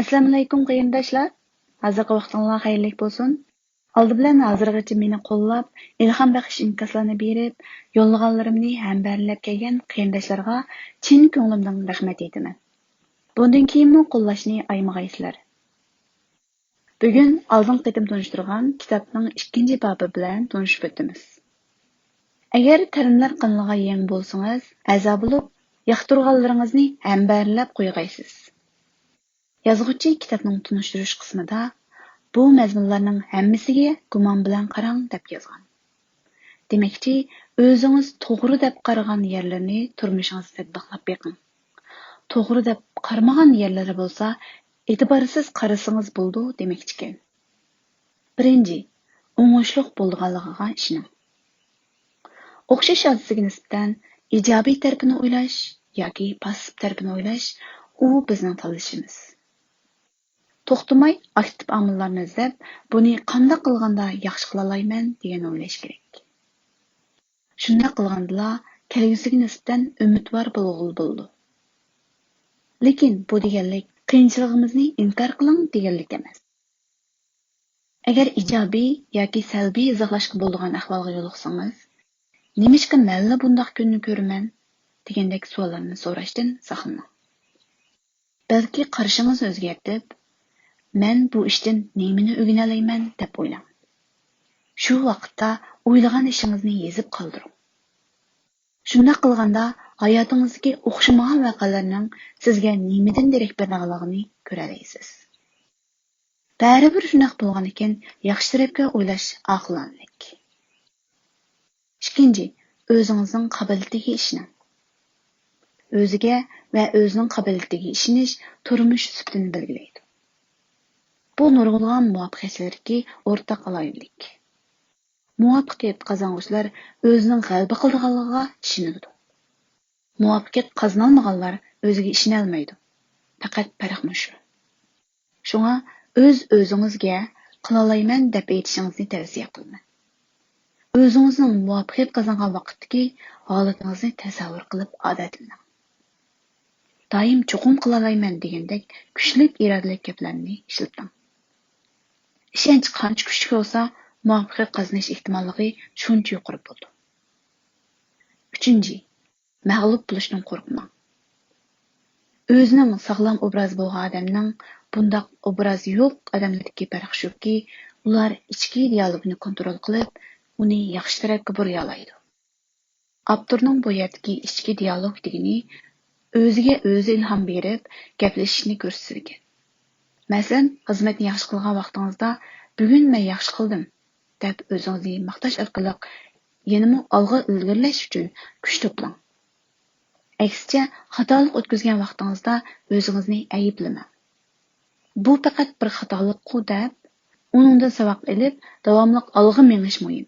Assalamu alaykum qarindoshlar. Hozirgi vaqtingiz xayrli bo'lsin. Oldi bilan hozirgacha meni qo'llab, ilhom baxsh inkaslarni berib, yo'llaganlarimni hambarlab kelgan qarindoshlarga chin ko'nglimdan rahmat aytaman. Bundan keyinmi qo'llashni aymag'aysizlar. Bugun oldin qitim tunishtirgan kitobning 2-bobi bilan tunishib o'tamiz. Agar ta'limlar qiliniga yangi bo'lsangiz, a'zo bo'lib, yoqtirganlaringizni hambarlab qo'ygaysiz. Yazgıcı kitapның tunishtirish qismida bu mazmunlarning hammasiga gumon bilan qarang deb yozgan. Demakchi, o'zingiz to'g'ri deb qaragan yerlarni turmushingizda tatbiqlab beqing. To'g'ri deb qaramagan yerlari bo'lsa, e'tiborsiz qarasangiz bo'ldi demakchi ekan. Birinchi, o'ngishliq bo'lganligiga ishoning. O'xshash hodisaga nisbatan ijobiy tarafini o'ylash yoki passiv tarafini o'ylash u bizning tanlashimiz. To'xtamay aktiv omillarni izlab, buni qanday qilganda yaxshi qila olaman degan o'ylash kerak. Shunday qilganda kelgusiga nisbatan umidvor bo'lg'ul bo'ldi. Lekin bu deganlik qiyinchiligimizni inkor qiling deganlik emas. Agar ijobiy yoki salbiy izohlashga bo'ladigan ahvolga yo'liqsangiz, nimishqa malla bundoq kunni ko'raman degandek savollarni so'rashdan saqlaning. Balki qarashingizni o'zgartib, men bu ishdan nimani o'rgana olaman deb o'ylang. Shu vaqtda o'ylagan ishingizni yozib qoldiring. Shunday qilganda hayotingizdagi o'xshamagan voqealarning sizga nimadan darak berganligini ko'ra olasiz. Baribir shunday bo'lgan ekan, yaxshi tarafga o'ylash aqlonlik. Ikkinchi, o'zingizning qobiliyatiga ishoning. O'ziga va o'zining qobiliyatiga ishonish turmush sifatini belgilaydi. Bu nurg'ulg'an muvaffaqiyatlarga o'rtaq alaylik. Muvaffaqiyat qozonuvchilar o'zining g'alaba qilganligiga ishonadi. Muvaffaqiyat qozonolmaganlar o'ziga ishona olmaydi. Faqat farq shu. Shunga o'zingizga qila olayman deb aytishingizni tavsiya qilaman. O'zingizning muvaffaqiyat qozongan vaqtdagi holatingizni tasavvur qilib odatlaning. Doim cho'qim qila olayman degandek kuchli irodali gaplarni ishlating. Ishonch qancha kuchli bo'lsa, muvaffaqiyat qozonish ehtimolligi shuncha yuqori bo'ladi. Uchinchi, mag'lub bo'lishdan qo'rqmang. O'zining sog'lom obraz bo'lgan odamning bundoq obraz yo'q odamlardagi farq shuki, ular ichki dialogini kontrol qilib, uni yaxshi tarafga bura oladi. Avtorning bu yerdagi ichki dialog degani o'ziga o'zi ilhom berib, gaplashishni ko'rsatgan. Masalan, xizmatni yaxshi qilgan vaqtingizda bugun men yaxshi qildim deb o'zingizni maqtash orqali yanada olg'a ilgarilash uchun kuch to'plang. Aksicha, xatolik o'tkazgan vaqtingizda o'zingizni ayblamang. Bu faqat bir xatolik-ku deb, uningdan saboq olib, davomli olg'a menish muhim.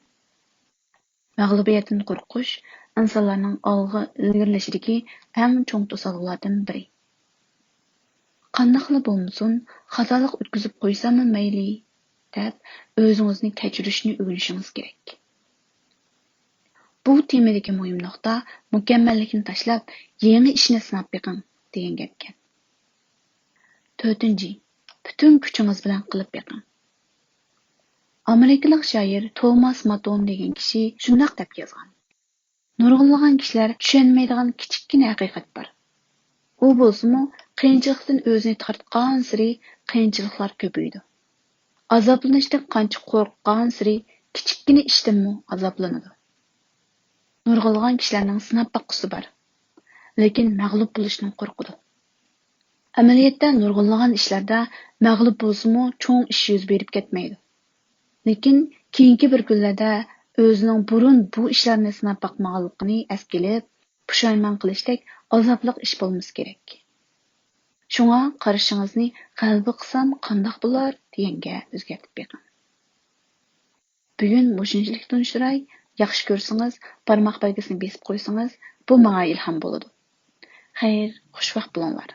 Mag'lubiyatdan qo'rqish insonlarning olg'a ilgarilashidagi eng cho'ng to'sqinlardan biri. Qandaqli bo'lmasin, xatolik o'tkazib qo'ysammi mayli deb o'zingizni kechirishni o'rganishingiz kerak. Bu temadagi muhim nuqta mukammallikni tashlab, yangi ishni sinab beqing degan gapkan. To'rtinchi, butun kuchingiz bilan qilib beqing. Amerikalik shoir Thomas Maton degan kishi shunday deb yozgan. Nurg'unlagan kishilar tushunmaydigan kichikgina haqiqat bor. U bo'lsa-mu, qiyinchilikdan o'zini tortgan siri qiyinchiliklar ko'paydi. Azoblanishdan qancha qo'rqqan siri kichikgina ishdanmi azoblanadi. Nurg'ulg'an kishilarning sinab boqqisi bor, lekin mag'lub bo'lishdan qo'rqadi. Amaliyotda nurg'ulg'an ishlarda mag'lub bo'lsa-mu, cho'ng ish yuz berib ketmaydi. Lekin keyingi bir kunlarda o'zining burun bu ishlarni sinab boqmaganligini eskelib, pushaymon qilishdek azobliq ish bo'lmasi kerak. Shunga qarashingizni g'alaba qilsam qandoq bo'lar deganga o'zgartib beqing. Bugun mushunchalik tunishtiray, yaxshi ko'rsangiz, barmoq belgisini besib qo'ysangiz, bu menga ilhom bo'ladi. Xayr, xushvaqt bo'linglar.